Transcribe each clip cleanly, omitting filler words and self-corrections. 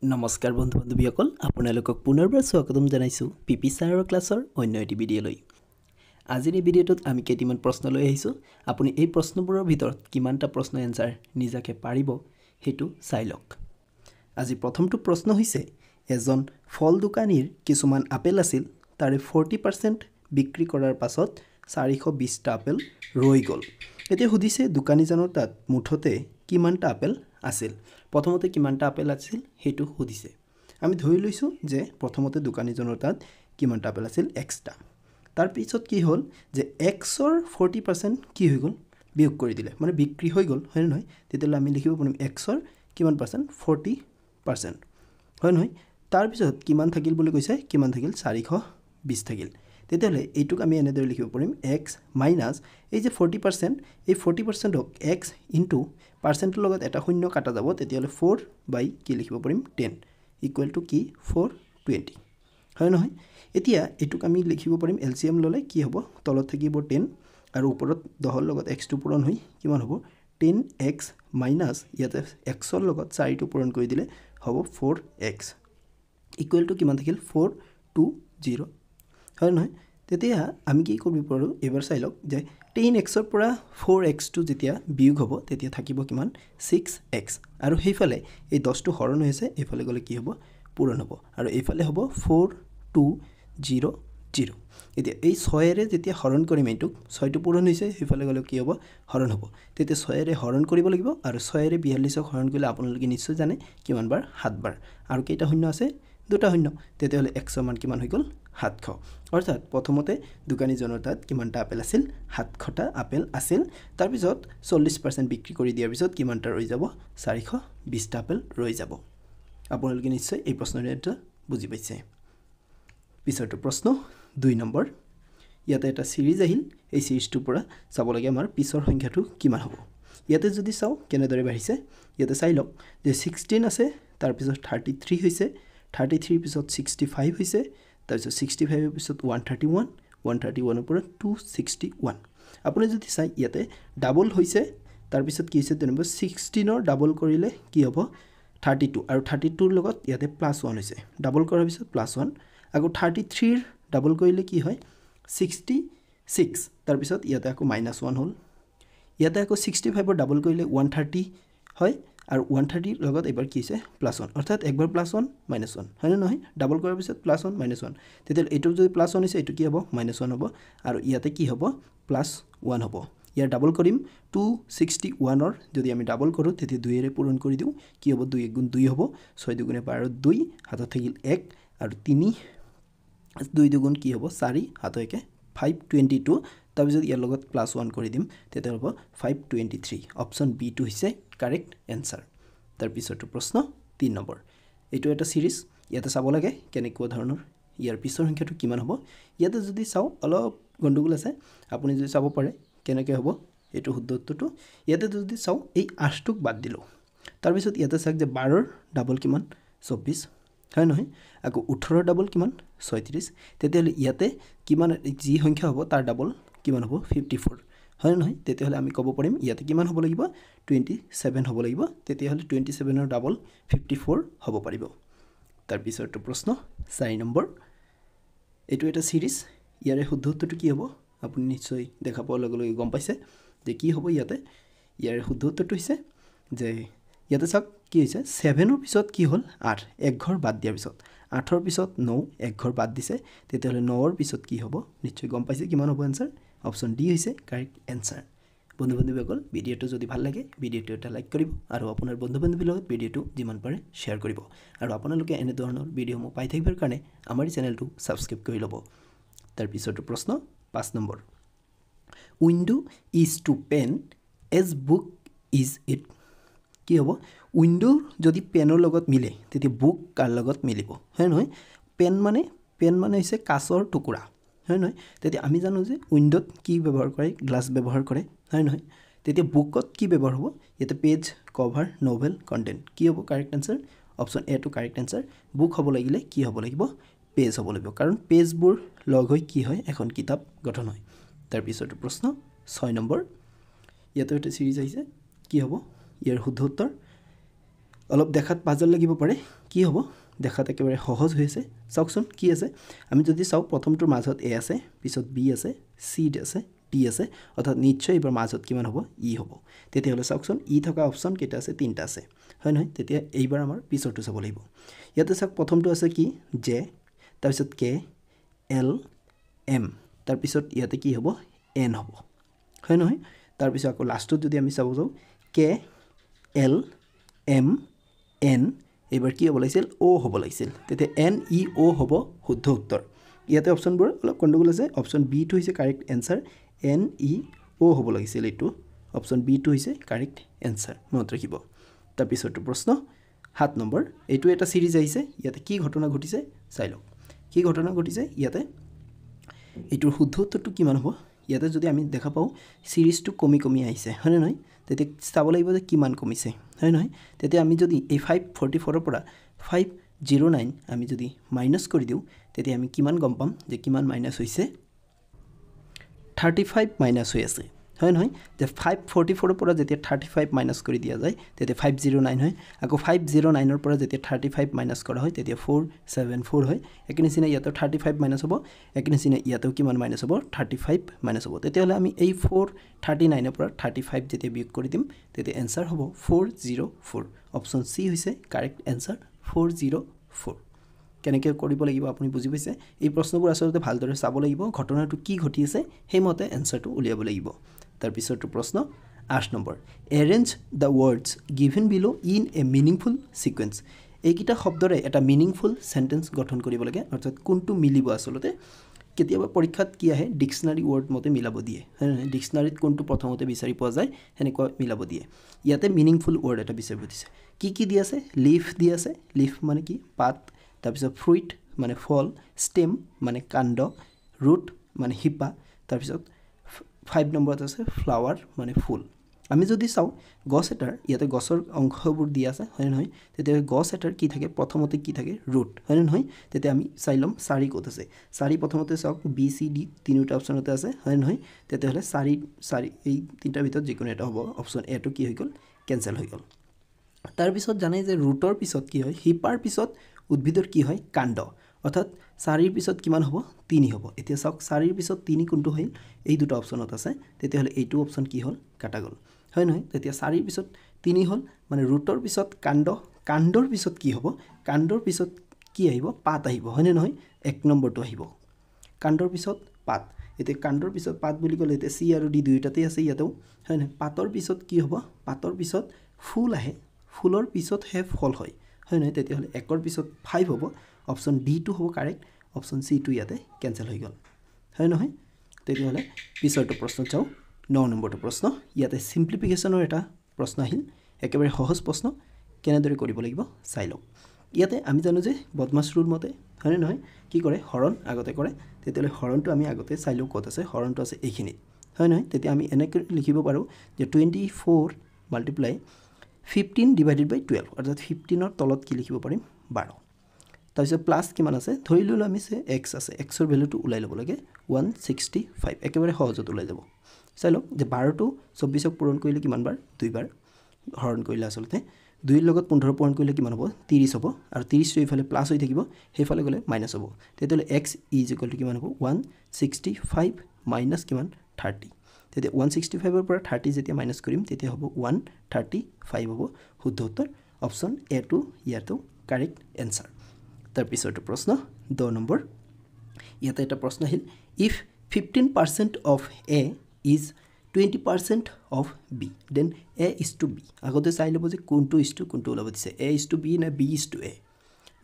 নমস্কাৰ বন্ধু বান্ধৱীসকল, আপোনালোকক পুনৰবাৰ স্বাগতম জনাইছোঁ পিপি ছাৰৰ ক্লাছৰ অন্য এটি ভিডিঅ'লৈ। আজিৰ এই ভিডিঅ'টোত আমি কেইটামান প্ৰশ্ন লৈ আহিছোঁ। আপুনি এই প্ৰশ্নবোৰৰ ভিতৰত কিমানটা প্ৰশ্ন এনচাৰ নিজাকে পাৰিব সেইটো চাই লওক। আজি প্ৰথমটো প্ৰশ্ন হৈছে, এজন ফল দোকানীৰ কিছুমান আপেল আছিল, তাৰে 40% বিক্ৰী কৰাৰ পাছত 420টা আপেল ৰৈ গ'ল। এতিয়া সুধিছে দোকানীজনৰ তাত মুঠতে কিমানটা আপেল আছিল। প্ৰথমতে কিমানটা আপেল আছিল সেইটো সুধিছে। আমি ধৰি লৈছোঁ যে প্ৰথমতে দোকানীজনৰ তাত কিমানটা আপেল আছিল, এক্সটা। তাৰপিছত কি হ'ল যে এক্সৰ 40% কি হৈ গ'ল, বিয়োগ কৰি দিলে, মানে বিক্ৰী হৈ গ'ল, হয় নহয়? তেতিয়াহ'লে আমি লিখিব পাৰিম এক্সৰ কিমান পাৰ্চেণ্ট, 40%, হয় নহয়? তাৰপিছত কিমান থাকিল বুলি কৈছে, কিমান থাকিল, 420 থাকিল। তেতিয়াহ'লে এইটোক আমি এনেদৰে লিখিব পাৰিম এক্স মাইনাছ এই যে 40%, এই 40%ক এক্স ইনটু পাৰ্চেণ্টৰ লগত এটা শূন্য কাটা যাব, তেতিয়াহ'লে 4 বাই কি লিখিব পাৰিম, 10 ইকুৱেল টু কি 420, হয় নহয়? এতিয়া এইটোক আমি লিখিব পাৰিম এলচিএম ল'লে কি হ'ব, তলত থাকিব 10 আৰু ওপৰত 10ৰ লগত এক্সটো পূৰণ হৈ কিমান হ'ব, 10x মাইনাছ ইয়াতে এক্সৰ লগত 4টো পূৰণ কৰি দিলে হ'ব 4x ইকুৱেল টু কিমান থাকিল, 420, হয় নহয়? তেতিয়া আমি কি কৰিব পাৰোঁ, এবাৰ চাই লওক যে 10xৰ পৰা 4xটো যেতিয়া বিয়োগ হ'ব তেতিয়া থাকিব কিমান, 6x, আৰু সেইফালে এই 10টো হৰণ হৈছে, এইফালে গ'লে কি হ'ব, পূৰণ হ'ব, আৰু এইফালে হ'ব 4200। এতিয়া এই 6ৰে যেতিয়া হৰণ কৰিম, এইটোক 6টো পূৰণ হৈছে, সেইফালে গ'লে কি হ'ব, হৰণ হ'ব। তেতিয়া 6ৰে হৰণ কৰিব লাগিব, আৰু 6ৰে 42ক হৰণ কৰিলে আপোনালোকে নিশ্চয় জানে কিমান বাৰ, 7 বাৰ, আৰু কেইটা শূন্য আছে, 2টা শূন্য। তেতিয়াহ'লে এক্সৰ মান কিমান হৈ গ'ল, 700। অৰ্থাৎ প্ৰথমতে দোকানীজনৰ তাত কিমানটা আপেল আছিল, 700টা আপেল আছিল। তাৰপিছত 40% বিক্ৰী কৰি দিয়াৰ পিছত কিমানটা ৰৈ যাব, 420টা আপেল ৰৈ যাব। আপোনালোকে নিশ্চয় এই প্ৰশ্নটো এটা বুজি পাইছে। পিছৰটো প্ৰশ্ন 2 নম্বৰ। ইয়াতে এটা ছিৰিজ আহিল, এই ছিৰিজটোৰ পৰা চাব লাগে আমাৰ পিছৰ সংখ্যাটো কিমান হ'ব। ইয়াতে যদি চাওঁ কেনেদৰে বাঢ়িছে, ইয়াতে চাই লওক যে 16 আছে, তাৰপিছত 33 হৈছে, 33 পিছত 65 হৈছে, তাৰপিছত 65ৰ পিছত 131, 131ৰ পৰা 261। আপুনি যদি চাই ইয়াতে ডাবল হৈছে, তাৰপিছত কি হৈছে, তেনেকুৱা 16ৰ ডাবল কৰিলে কি হ'ব, 32, আৰু 32ৰ লগত ইয়াতে +1 হৈছে, ডাবল কৰাৰ পিছত +1, আকৌ 33ৰ ডাবল কৰিলে কি হয়, 66, তাৰপিছত ইয়াতে আকৌ -1 হ'ল, ইয়াতে আকৌ 65ৰ ডাবল কৰিলে 130 হয়, আৰু 130ৰ লগত এবাৰ কি হৈছে, +1, অৰ্থাৎ একবাৰ +1 -1, হয়নে নহয়? ডাবল কৰাৰ পিছত +1 -1, তেতিয়াহ'লে এইটো যদি +1 হৈছে, এইটো কি হ'ব, -1 হ'ব, আৰু ইয়াতে কি হ'ব, +1 হ'ব। ইয়াৰ ডাবল কৰিম, 261ৰ যদি আমি ডাবল কৰোঁ তেতিয়া 2ৰে পূৰণ কৰি দিওঁ, কি হ'ব, 2 × 2 হ'ব, 6 × 2 = 12, 2 হাতত থাকিল 1, আৰু 3, 2 × 2 কি হ'ব, 4, হাতত 1, 522, তাৰপিছত ইয়াৰ লগত +1 কৰি দিম, তেতিয়া হ'ব 523। অপশ্যন বিটো হৈছে কাৰেক্ট এনচাৰ। তাৰপিছৰটো প্ৰশ্ন 3 নম্বৰ। এইটো এটা ছিৰিজ, ইয়াতে চাব লাগে কেনেকুৱা ধৰণৰ, ইয়াৰ পিছৰ সংখ্যাটো কিমান হ'ব। ইয়াতে যদি চাওঁ অলপ গণ্ডগোল আছে, আপুনি যদি চাব পাৰে কেনেকৈ হ'ব এইটো শুদ্ধ উত্তৰটো। ইয়াতে যদি চাওঁ এই 8টোক বাদ দিলোঁ, তাৰপিছত ইয়াতে চাওক যে 12ৰ ডাবল কিমান, 24, হয় নহয়? আকৌ 18ৰ ডাবল কিমান, 36, তেতিয়াহ'লে ইয়াতে কিমান, যি সংখ্যা হ'ব তাৰ ডাবল কিমান হ'ব, 54, হয় নহয়? তেতিয়াহ'লে আমি ক'ব পাৰিম ইয়াতে কিমান হ'ব লাগিব, 27 হ'ব লাগিব। তেতিয়াহ'লে 27ৰ ডাবল 54 হ'ব পাৰিব। তাৰপিছৰটো প্ৰশ্ন 4 নম্বৰ। এইটো এটা ছিৰিজ, ইয়াৰে শুদ্ধ উত্তৰটো কি হ'ব, আপুনি নিশ্চয় দেখা পোৱাৰ লগে লগে গম পাইছে যে কি হ'ব। ইয়াতে ইয়াৰে শুদ্ধ উত্তৰটো হৈছে যে ইয়াতে চাওক কি হৈছে, 7ৰ পিছত কি হ'ল, 8, এক ঘৰ বাদ দিয়াৰ পিছত, 8ৰ পিছত 9, এক ঘৰ বাদ দিছে, তেতিয়াহ'লে 9ৰ পিছত কি হ'ব, নিশ্চয় গম পাইছে কিমান হ'ব এনচাৰ। অপশ্যন ডি হৈছে কাৰেক্ট এনচাৰ। বন্ধু বান্ধৱীসকল, ভিডিঅ'টো যদি ভাল লাগে ভিডিঅ'টো এটা লাইক কৰিব, আৰু আপোনাৰ বন্ধু বান্ধৱীৰ লগত ভিডিঅ'টো যিমান পাৰে শ্বেয়াৰ কৰিব, আৰু আপোনালোকে এনেধৰণৰ ভিডিঅ'সমূহ পাই থাকিবৰ কাৰণে আমাৰ এই চেনেলটো ছাবস্ক্ৰাইব কৰি ল'ব। তাৰপিছৰটো প্ৰশ্ন 5 নম্বৰ। Window is to pen as book is it. কি হ'ব, উইণ্ডো যদি পেনৰ লগত মিলে তেতিয়া বুক কাৰ লগত মিলিব, হয় নহয়? পেন মানে হৈছে কাঁচৰ টুকুৰা, হয় নহয়? তেতিয়া আমি জানো যে উইণ্ডোত কি ব্যৱহাৰ কৰে, গ্লাছ ব্যৱহাৰ কৰে, হয় নহয়? তেতিয়া বুকত কি ব্যৱহাৰ হ'ব, ইয়াতে পেজ, কভাৰ, নভেল, কণ্টেণ্ট, কি হ'ব কাৰেক্ট এনচাৰ। অপশ্যন এ টো কাৰেক্ট এনচাৰ। বুক হ'ব লাগিলে কি হ'ব লাগিব, পেজ হ'ব লাগিব, কাৰণ পেজবোৰ লগ হৈ কি হয়, এখন কিতাপ গঠন হয়। তাৰপিছৰটো প্ৰশ্ন 6 নম্বৰ। ইয়াতে এটা ছিৰিজ আহিছে, কি হ'ব ইয়াৰ শুদ্ধ উত্তৰ। অলপ দেখাত পাজল লাগিব পাৰে কি হ'ব দেখাত একেবাৰে সহজ হৈ আছে চাওকচোন কি আছে আমি যদি চাও প্ৰথমটোৰ মাজত a আছে পিছত b আছে c আছে d আছে অৰ্থাৎ নিশ্চয় এবাৰ মাজত কিমান হ'ব e হ'ব তেতিয়া হলে চাওকচোন e থকা অপচন কেইটা আছে তিনটা আছে হয় নহয় তেতিয়া এইবাৰ আমাৰ পিছৰটো চাব লাগিব ইয়াতে চাওক প্ৰথমটো আছে কি j তাৰ পিছত k l m তাৰ পিছত ইয়াতে কি হ'ব n হ'ব হয় নহয় তাৰ পিছত আকৌ লাষ্টত যদি আমি চাব যাও k l m n এবাৰ কি হ'ব লাগিছিল o হ'ব লাগিছিল তেতিয়া n e o হ'ব শুদ্ধ উত্তৰ ইয়াতে অপচনবোৰ অলপ গণ্ডগোল আছে অপচন বি টো হৈছে correct answer n e o হ'ব লাগিছিল এটো অপচন বি টো হৈছে কাৰেক্ট এনসাৰ মনত ৰাখিব তাৰ পিছৰটো প্ৰশ্ন 7 নম্বৰ এটো এটা সিৰিজ আহিছে ইয়াতে কি ঘটনা ঘটিছে চাই লওক কি ঘটনা ঘটিছে ইয়াতে এটোৰ শুদ্ধ উত্তৰটো কিমান হ'ব ইয়াতে যদি আমি দেখা পাও সিৰিজটো কমি কমি আহিছে হয় নহয় তেতিয়া চাব লাগিব যে কিমান কমিছে হয় নহয় তেতিয়া আমি যদি এই 544 ৰ পৰা 509 আমি যদি মাইনাস কৰি দিও তেতিয়া আমি কিমান গম পাম যে কিমান মাইনাস হৈছে 35 মাইনাস হৈ আছে হয় নহয় যে 544 ৰ পৰা যেতিয়া 35 মাইনাস কৰি দিয়া যায় তেতিয়া 509 হয় আকৌ 509 ৰ পৰা যেতিয়া 35 মাইনাস কৰা হয় তেতিয়া 474 হয় একনিচিনা ইয়াতে 35 মাইনাস হ'ব একনিচিনা ইয়াতে কিমান মাইনাস হ'ব 35 মাইনাস হ'ব তেতিয়া হলে আমি এই 439 ৰ পৰা 35 যেতিয়া বিয়োগ কৰি দিম তেতিয়া आंसर হ'ব 404 অপচন সি হৈছে কাৰেক্ট आंसर 404 কেনেকৈ কৰিব লাগিব আপুনি বুজি পাইছে এই প্ৰশ্নবোৰ আসলে ভালদৰে চাব লাগিব ঘটনাটো কি ঘটি আছে হেমতে आंसरটো উলিয়াব লাগিব তাৰ পিছৰটো প্ৰশ্ন 8 নম্বৰ এৰেঞ্জ দা ওয়াৰ্ডস গিভেন বিলো ইন এ মিনিংফুল সিকোয়েন্স এইকিটা শব্দৰে এটা মিনিংফুল সেন্টেন্স গঠন কৰিব লাগে অৰ্থাৎ কোনটো মিলিব আসলতে কেতিয়াবা পৰীক্ষাত কি আহে ডিকশনাৰী ওয়াৰ্ড মতে মিলাব দিয়ে ডিকশনাৰীত কোনটো প্ৰথমতে বিচাৰি পোৱা যায় হেনেকৈ মিলাব দিয়ে ইয়াতে মিনিংফুল ওয়াৰ্ড এটা বিচাৰিব দিছে কি দি আছে লিফ দি আছে লিফ মানে কি পাত তাৰ পিছত ফ্ৰুইট মানে ফল স্টেম মানে কাণ্ড ৰুট মানে হিপা তাৰ পিছত 5 নম্বৰত আছে ফ্লাৱাৰ মানে ফুল আমি যদি চাও গছ এটাৰ ইয়াতে গছৰ অংশবোৰ দি আছে হয় নহয় তেতিয়া গছ এটাৰ কি থাকে প্ৰথমতে কি থাকে ৰুট হয় নহয় তেতিয়া আমি চাইলম সাৰি ক'ত আছে সাৰি প্ৰথমতে চাওক বি সি ডি তিনিটা অপচনতে আছে হয় নহয় তেতিয়া হলে সাৰি এই তিনটাৰ ভিতৰত যিকোনো এটা হ'ব অপচন এ টো কি হৈ গল কেনসেল হৈ গল তাৰ পিছত জানাই যে ৰুটৰ পিছত কি হয় হিপাৰ পিছত উদ্ভিদৰ কি হয় কাণ্ড অৰ্থাৎ সাৰিৰ পিছত কিমান হ'ব 3 হ'ব এতিয়া চাওক সাৰিৰ পিছত 3 কোনটো হয় এই দুটা অপচনত আছে তেতিয়া হলে এইটো অপচন কি হ'ল কাটা গল হয় নহয় তেতিয়া সাৰিৰ পিছত 3 হ'ল মানে ৰুটৰ পিছত কাণ্ডৰ পিছত কি হ'ব কাণ্ডৰ পিছত কি আহিব পাত আহিব হয় নহয় এক নম্বৰটো আহিব কাণ্ডৰ পিছত পাত এতিয়া কাণ্ডৰ পিছত পাত বুলি ক'লে এতিয়া সি আৰু ডি দুইটাতে আছে ইয়াতেও হয় নহয় পাতৰ পিছত কি হ'ব পাতৰ পিছত ফুল আহে ফুলৰ পিছত হে ফল হয় হয় নহয় তেতিয়া হলে একৰ পিছত 5 হ'ব অপচন ডি টো হ'ব কাৰেক্ট অপচন সি টো ইয়াতে কেনসেল হৈ গল হয় নহয় তেতিয়া হলে পিছৰটো প্ৰশ্ন চাও 9 নম্বৰটো প্ৰশ্ন ইয়াতে সিম্পলিফিকেশনৰ এটা প্ৰশ্ন আহিল একেবাৰে সহজ প্ৰশ্ন কেনেদৰে কৰিব লাগিব চাই লওক ইয়াতে আমি জানো যে বদমাছ ৰুল মতে হয় নহয় কি কৰে হৰণ আগতে কৰে তেতিয়া হৰণটো আমি আগতে চাই লওক কত আছে হৰণটো আছে এইখিনি হয় নহয় তেতিয়া আমি এনেকৈ লিখিব পাৰো যে 24 মাল্টিপ্লাই 15 ডিভাইডেড বাই 12 অৰ্থাৎ 15 ৰ তলত কি লিখিব পাৰিম 12 তাৰপিছত প্লাস কিমান আছে ধৰি ললো আমি সে x আছে x ৰ ভ্যালুটো উলাই লব লাগে 165 একেবাৰে সহজত উলাই যাব চাই লওক যে 12 টো 24 ক পূৰণ কৰিলে কিমান বাৰ দুইবাৰ হৰণ কৰিলে আসলতে 2 ৰ লগত 15 পূৰণ কৰিলে কিমান হ'ব 30 হ'ব আৰু 30 টো ইফালে প্লাস হৈ থাকিব হেফালে গলে মাইনাস হ'ব তেতিয়ালে x কিমান হ'ব 165 মাইনাস কিমান 30 তেতিয়া 165 ৰ পৰা 30 যেতিয়া মাইনাস কৰিম তেতিয়া হ'ব 135 হ'ব শুদ্ধ উত্তৰ অপচন এ টো ইয়াতো কাৰেক্ট आंसर তাৰ পিছৰটো প্ৰশ্ন 2 নম্বৰ ইয়াতে এটা প্ৰশ্ন আহিল if 15% of a is 20% of b then a is to b আগতে চাই লব যে কোনটো is to কোনটো ওলাব দিছে a is to b না b is to a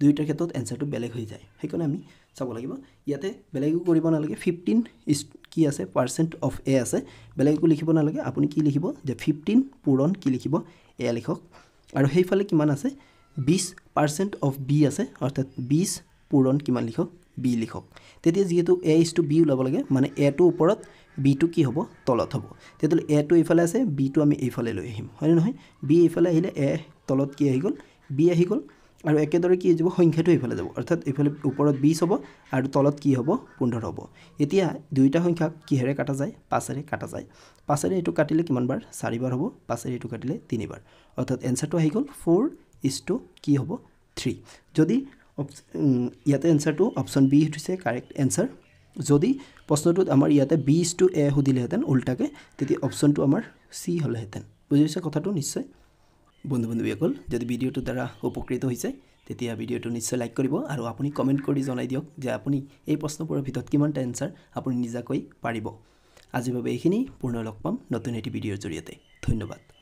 দুইটাৰ ক্ষেত্ৰত आंसरটো বেলেগ হৈ যায় হেকনে আমি চাব লাগিব ইয়াতে বেলেগো কৰিব নালাগে 15 is কি আছে percent of a আছে বেলেগো লিখিব নালাগে আপুনি কি লিখিব যে 15 পূৰণ কি লিখিব a লিখক আৰু হেইফালে কিমান আছে 20% of b আছে অৰ্থাৎ 20 পূৰণ কিমান লিখক b লিখক তেতিয়া যেহেতু a is to b ওলাব লাগে মানে a টো ওপৰত b টো কি হ'ব তলত হ'ব তেতিয়া a টো ইফালে আছে b টো আমি ইফালে লৈ আহিম হয় নহয় b ইফালে আহিলে a তলত কি আহি গল b আহি গল আৰু একেদৰে কি যাব সংখ্যাটো ইফালে যাব অৰ্থাৎ ইফালে ওপৰত 20 হ'ব আৰু তলত কি হ'ব 15 হ'ব এতিয়া দুইটা সংখ্যা কিহেৰে কাটা যায় 5 ৰে কাটা যায় 5 ৰে এটো কাটিলে কিমান বাৰ 4 বাৰ হ'ব 5 ৰে এটো কাটিলে 3 বাৰ অৰ্থাৎ आंसरটো আহি গল 4 ইজ টু কি হ'ব 3 যদি ইয়াতে এনসাৰটো অপশ্যন বি হৈছে কাৰেক্ট এনসাৰ যদি প্ৰশ্নটোত আমাৰ ইয়াতে বি ইজ টু এ সুধিলেহেঁতেন উল্টাকে তেতিয়া অপশ্যনটো আমাৰ চি হ'লেহেঁতেন বুজিছে কথাটো নিশ্চয় বন্ধু বান্ধৱীসকল যদি ভিডিঅ'টোৰ দ্বাৰা উপকৃত হৈছে তেতিয়া ভিডিঅ'টো নিশ্চয় লাইক কৰিব আৰু আপুনি কমেণ্ট কৰি জনাই দিয়ক যে আপুনি এই প্ৰশ্নবোৰৰ ভিতৰত কিমানটা এনসাৰ আপুনি নিজাকৈ পাৰিব আজিৰ বাবে এইখিনি পুনৰ লগ পাম নতুন এটি ভিডিঅ'ৰ জৰিয়তে ধন্যবাদ